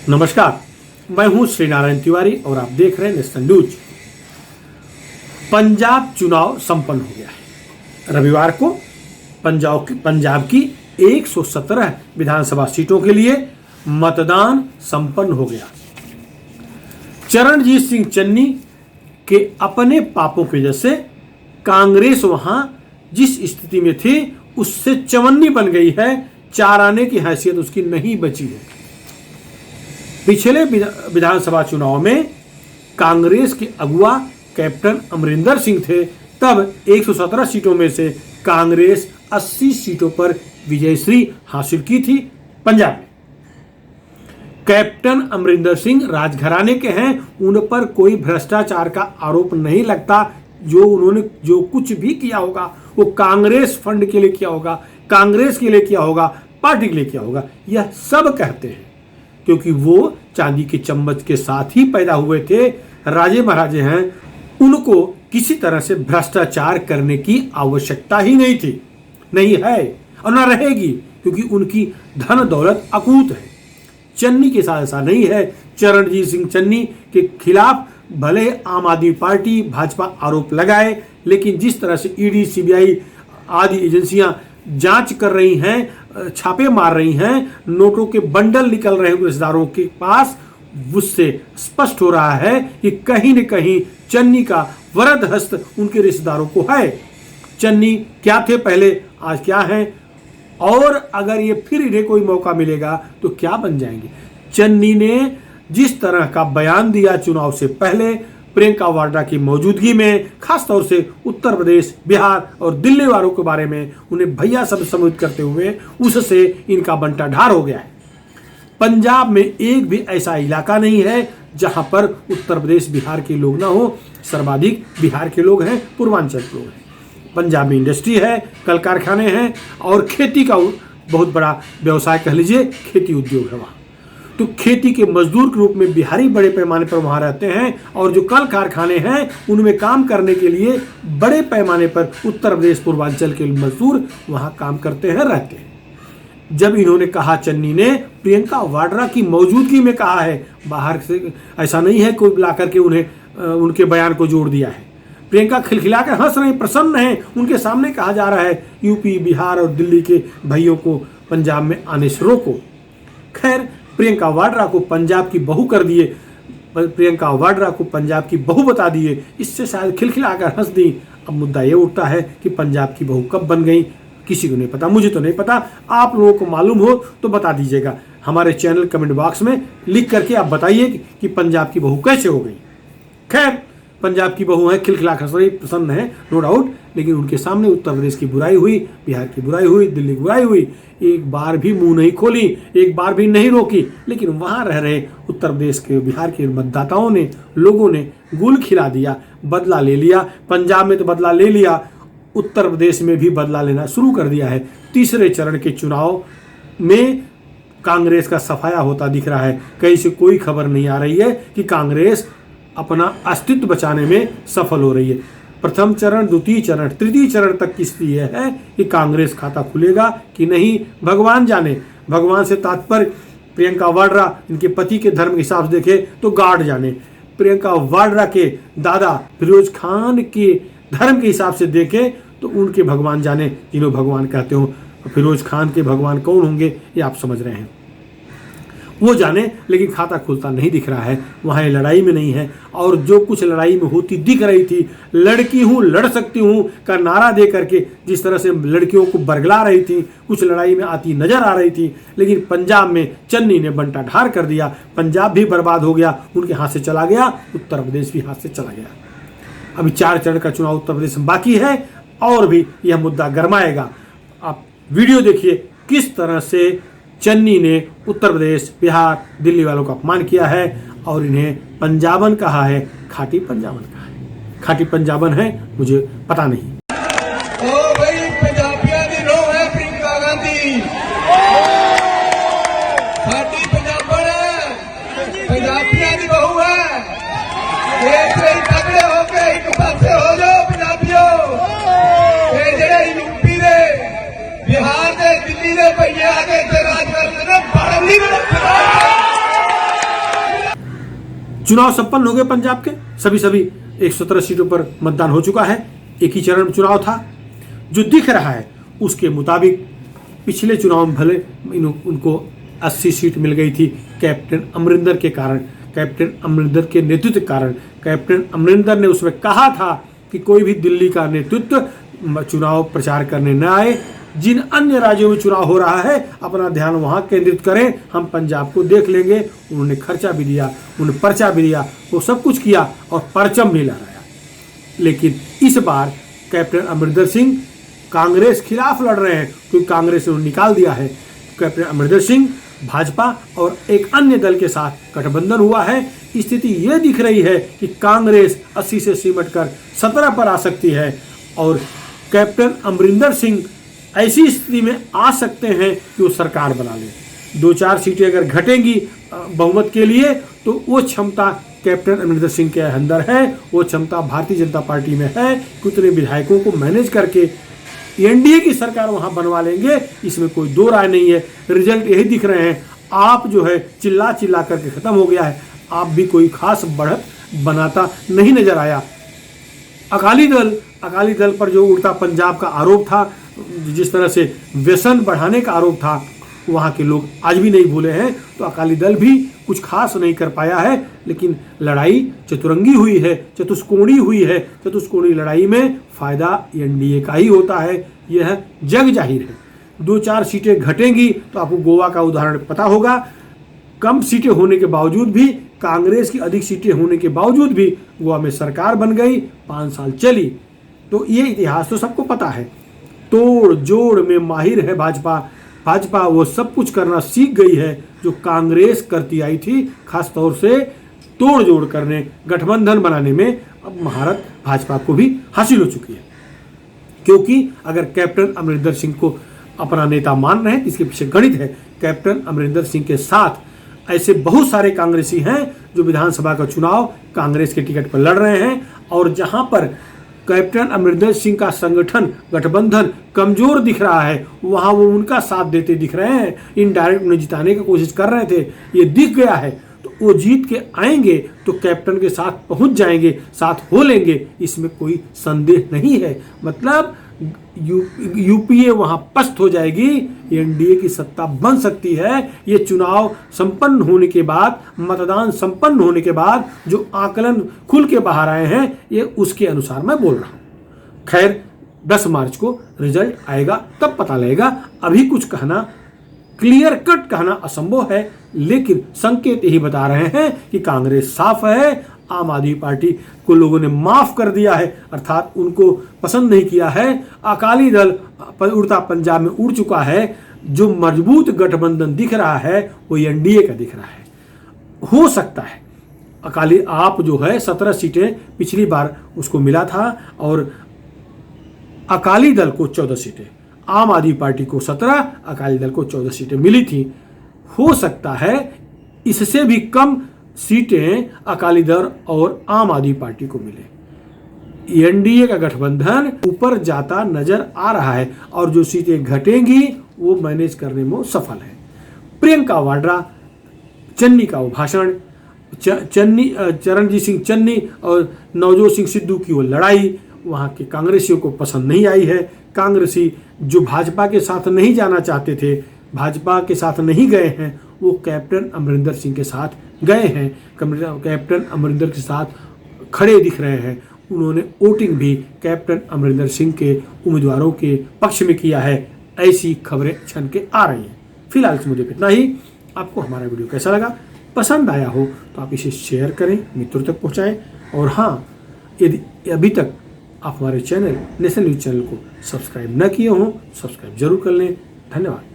नमस्कार, मैं हूं श्री नारायण तिवारी और आप देख रहे हैं नेशनल न्यूज। पंजाब चुनाव संपन्न हो गया है। रविवार को पंजाब की 117 विधानसभा सीटों के लिए मतदान संपन्न हो गया। चरणजीत सिंह चन्नी के अपने पापों की वजह से कांग्रेस वहां जिस स्थिति में थी उससे चवन्नी बन गई है। चार आने की हैसियत उसकी नहीं बची है। पिछले विधानसभा चुनाव में कांग्रेस के अगुआ कैप्टन अमरिंदर सिंह थे। तब 117 सीटों में से कांग्रेस 80 सीटों पर विजयश्री हासिल की थी पंजाब में। कैप्टन अमरिंदर सिंह राजघराने के हैं, उन पर कोई भ्रष्टाचार का आरोप नहीं लगता। उन्होंने जो कुछ भी किया होगा वो कांग्रेस फंड के लिए किया होगा, कांग्रेस के लिए किया होगा, पार्टी के लिए किया होगा, यह सब कहते हैं क्योंकि वो चांदी के चम्मच के साथ ही पैदा हुए थे। राजे महाराजे हैं, उनको किसी तरह से भ्रष्टाचार करने की आवश्यकता ही नहीं थी, नहीं है और न रहेगी, क्योंकि उनकी धन दौलत अकूत है। चन्नी के साथ ऐसा नहीं है। चरणजीत सिंह चन्नी के खिलाफ भले आम आदमी पार्टी भाजपा आरोप लगाए, लेकिन जिस तरह से ईडी सीबीआई आदि एजेंसियां जांच कर रही हैं, छापे मार रही हैं, नोटों के बंडल निकल रहे हैं रिश्तेदारों के पास, उससे स्पष्ट हो रहा है कि कहीं न कहीं चन्नी का वरद हस्त उनके रिश्तेदारों को है। चन्नी क्या थे पहले, आज क्या हैं, और अगर ये फिर इन्हें कोई मौका मिलेगा तो क्या बन जाएंगे। चन्नी ने जिस तरह का बयान दिया चुनाव से पहले प्रियंका वाड्रा की मौजूदगी में, खासतौर से उत्तर प्रदेश, बिहार और दिल्ली वालों के बारे में उन्हें भैया शब्द संबोधित करते हुए, उससे इनका बंटाढार हो गया है। पंजाब में एक भी ऐसा इलाका नहीं है जहां पर उत्तर प्रदेश बिहार के लोग ना हो। सर्वाधिक बिहार के लोग हैं, पूर्वांचल के लोग हैं। पंजाब में इंडस्ट्री है, कल कारखाने हैं और खेती का बहुत बड़ा व्यवसाय कह लीजिए, खेती उद्योग है वहाँ। तो खेती के मजदूर के रूप में बिहारी बड़े पैमाने पर वहाँ रहते हैं और जो कल कारखाने हैं उनमें काम करने के लिए बड़े पैमाने पर उत्तर प्रदेश पूर्वांचल के मजदूर वहाँ काम करते हैं, रहते हैं। जब इन्होंने कहा, चन्नी ने प्रियंका वाड्रा की मौजूदगी में कहा है, बाहर से ऐसा नहीं है कोई बुला करके उन्हें उनके बयान को जोड़ दिया है। प्रियंका खिलखिलाकर हंस रहे, प्रसन्न हैं। उनके सामने कहा जा रहा है यूपी, बिहार और दिल्ली के भाइयों को पंजाब में आने से रोको। खैर, प्रियंका वाड्रा को पंजाब की बहू कर दिए, प्रियंका वाड्रा को पंजाब की बहू बता दिए, इससे शायद खिलखिलाकर हंस दी। अब मुद्दा ये उठता है कि पंजाब की बहू कब बन गई, किसी को नहीं पता, मुझे तो नहीं पता। आप लोगों को मालूम हो तो बता दीजिएगा हमारे चैनल कमेंट बॉक्स में लिख करके। आप बताइए कि पंजाब की बहू कैसे हो गई। खैर, पंजाब की बहू है, खिलखिलाकर हंस रही, प्रसन्न है, नो डाउट, लेकिन उनके सामने उत्तर प्रदेश की बुराई हुई, बिहार की बुराई हुई, दिल्ली की बुराई हुई, एक बार भी मुंह नहीं खोली, एक बार भी नहीं रोकी। लेकिन वहां रह रहे उत्तर प्रदेश के, बिहार के मतदाताओं ने, लोगों ने गुल खिला दिया, बदला ले लिया। पंजाब में तो बदला ले लिया, उत्तर प्रदेश में भी बदला लेना शुरू कर दिया है। तीसरे चरण के चुनाव में कांग्रेस का सफाया होता दिख रहा है। कहीं से कोई खबर नहीं आ रही है कि कांग्रेस अपना अस्तित्व बचाने में सफल हो रही है। प्रथम चरण, द्वितीय चरण, तृतीय चरण तक की स्थिति यह है कि कांग्रेस खाता खुलेगा कि नहीं, भगवान जाने। भगवान से तात्पर्य प्रियंका वाड्रा, इनके पति के धर्म के हिसाब से देखे तो गार्ड जाने। प्रियंका वाड्रा के दादा फिरोज खान के धर्म के हिसाब से देखे तो उनके भगवान जाने, जिन्हों भगवान कहते हो। फिरोज खान के भगवान कौन होंगे ये आप समझ रहे हैं, वो जाने। लेकिन खाता खुलता नहीं दिख रहा है। वहाँ लड़ाई में नहीं है, और जो कुछ लड़ाई में होती दिख रही थी, लड़की हूँ, लड़ सकती हूँ का नारा दे करके जिस तरह से लड़कियों को बरगला रही थी, कुछ लड़ाई में आती नजर आ रही थी। लेकिन पंजाब में चन्नी ने बंटाढार कर दिया। पंजाब भी बर्बाद हो गया, उनके हाथ से चला गया, उत्तर प्रदेश भी हाथ से चला गया। अभी 4 चरण का चुनाव उत्तर प्रदेश में बाकी है और भी यह मुद्दा गरमाएगा। आप वीडियो देखिए किस तरह से चन्नी ने उत्तर प्रदेश, बिहार, दिल्ली वालों का अपमान किया है और इन्हें पंजाबन कहा है, खाटी पंजाबन कहा है। खाटी पंजाबन है, मुझे पता नहीं। ओ भाई, पंजाबियों की नो है प्रियंका गांधी, खाटी पंजाबन है, पंजाबियों की बहू है। एक से तगड़े होके एक पासे हो जाओ पंजाबियों। ये जेडे यूपी दे, बिहार दे, दिल्ली दे भैया आके राज करते बड़ा नहीं। चुनाव संपन्न हो गए पंजाब के सभी 117 सीटों पर मतदान हो चुका है। एक ही चरण चुनाव था। जो दिख रहा है उसके मुताबिक पिछले चुनाव में भले उनको 80 सीट मिल गई थी कैप्टन अमरिंदर के कारण, कैप्टन अमरिंदर के नेतृत्व के कारण। कैप्टन अमरिंदर ने उसमें कहा था कि कोई भी दिल्ली का नेतृत्व चुनाव प्रचार करने न आए, जिन अन्य राज्यों में चुनाव हो रहा है अपना ध्यान वहां केंद्रित करें, हम पंजाब को देख लेंगे। उन्होंने खर्चा भी दिया, उन्होंने पर्चा भी दिया, वो सब कुछ किया और परचम भी लहराया। लेकिन इस बार कैप्टन अमरिंदर सिंह कांग्रेस खिलाफ लड़ रहे हैं क्योंकि कांग्रेस ने निकाल दिया है। कैप्टन अमरिंदर सिंह भाजपा और एक अन्य दल के साथ गठबंधन हुआ है। स्थिति ये दिख रही है कि कांग्रेस 80 से सिमट कर 17 पर आ सकती है और कैप्टन अमरिंदर सिंह ऐसी स्थिति में आ सकते हैं कि वो सरकार बना ले। 2-4 सीटें अगर घटेंगी बहुमत के लिए तो वो क्षमता कैप्टन अमरिंदर सिंह के अंदर है, वो क्षमता भारतीय जनता पार्टी में है कि उतने विधायकों को मैनेज करके एनडीए की सरकार वहां बनवा लेंगे। इसमें कोई दो राय नहीं है। रिजल्ट यही दिख रहे हैं। आप जो है चिल्ला करके खत्म हो गया है। आप भी कोई खास बढ़त बनाता नहीं नजर आया। अकाली दल पर जो उड़ता पंजाब का आरोप था, जिस तरह से व्यसन बढ़ाने का आरोप था, वहाँ के लोग आज भी नहीं भूले हैं। तो अकाली दल भी कुछ खास नहीं कर पाया है, लेकिन लड़ाई चतुरंगी हुई है, चतुष्कोणीय हुई है। चतुष्कोणीय लड़ाई में फायदा एनडीए का ही होता है, यह जग जाहिर है। 2-4 सीटें घटेंगी तो आपको गोवा का उदाहरण पता होगा। कम सीटें होने के बावजूद भी, कांग्रेस की अधिक सीटें होने के बावजूद भी गोवा में सरकार बन गई, 5 साल चली। तो ये इतिहास तो सबको पता है। तोड़ जोड़ में माहिर है भाजपा वो सब कुछ करना सीख गई है जो कांग्रेस करती आई थी, खास तौर से तोड़ जोड़ करने, गठबंधन बनाने में अब महारत भाजपा को भी हासिल हो चुकी है। क्योंकि अगर कैप्टन अमरिंदर सिंह को अपना नेता मान रहे हैं, इसके पीछे गणित है। कैप्टन अमरिंदर सिंह के साथ ऐसे बहुत सारे कांग्रेसी हैं जो विधानसभा का चुनाव कांग्रेस के टिकट पर लड़ रहे हैं, और जहां पर कैप्टन अमरिंदर सिंह का संगठन गठबंधन कमजोर दिख रहा है, वहां वो उनका साथ देते दिख रहे हैं, इनडायरेक्ट उन्हें जिताने की कोशिश कर रहे थे। ये दिख गया है तो वो जीत के आएंगे तो कैप्टन के साथ पहुंच जाएंगे, साथ हो लेंगे, इसमें कोई संदेह नहीं है। मतलब यूपीए वहां पस्त हो जाएगी, एनडीए की सत्ता बन सकती है। ये चुनाव संपन्न होने के बाद, मतदान संपन्न होने के बाद जो आकलन खुल के बाहर आए हैं, ये उसके अनुसार मैं बोल रहा हूं। खैर 10 मार्च को रिजल्ट आएगा, तब पता लगेगा। अभी कुछ कहना, क्लियर कट कहना असंभव है, लेकिन संकेत यही बता रहे हैं कि कांग्रेस साफ है, आम आदमी पार्टी को लोगों ने माफ कर दिया है, अर्थात उनको पसंद नहीं किया है। अकाली दल उड़ता पंजाब में उड़ चुका है। जो मजबूत गठबंधन दिख रहा है वो एनडीए का दिख रहा है। हो सकता है अकाली आप जो है 17 सीटें पिछली बार उसको मिला था और अकाली दल को 14 सीटें, आम आदमी पार्टी को 17, अकाली दल को 14 सीटें मिली थी। हो सकता है इससे भी कम सीटें अकाली दल और आम आदमी पार्टी को मिले। एनडीए का गठबंधन ऊपर जाता नजर आ रहा है और जो सीटें घटेंगी वो मैनेज करने में सफल है। प्रियंका वाड्रा, चन्नी का वो भाषण, चरणजीत सिंह चन्नी और नवजोत सिंह सिद्धू की वो लड़ाई वहाँ के कांग्रेसियों को पसंद नहीं आई है। कांग्रेसी जो भाजपा के साथ नहीं जाना चाहते थे, भाजपा के साथ नहीं गए हैं, वो कैप्टन अमरिंदर सिंह के साथ गए हैं, कैप्टन अमरिंदर के साथ खड़े दिख रहे हैं। उन्होंने वोटिंग भी कैप्टन अमरिंदर सिंह के उम्मीदवारों के पक्ष में किया है। ऐसी खबरें छन के आ रही हैं। फिलहाल इस मुद्दे पर इतना ही। आपको हमारा वीडियो कैसा लगा, पसंद आया हो तो आप इसे शेयर करें, मित्रों तक पहुंचाएं। और हाँ, यदि अभी तक आप हमारे चैनल नेशनल न्यूज़ चैनल को सब्सक्राइब न किए हों, सब्सक्राइब जरूर कर लें। धन्यवाद।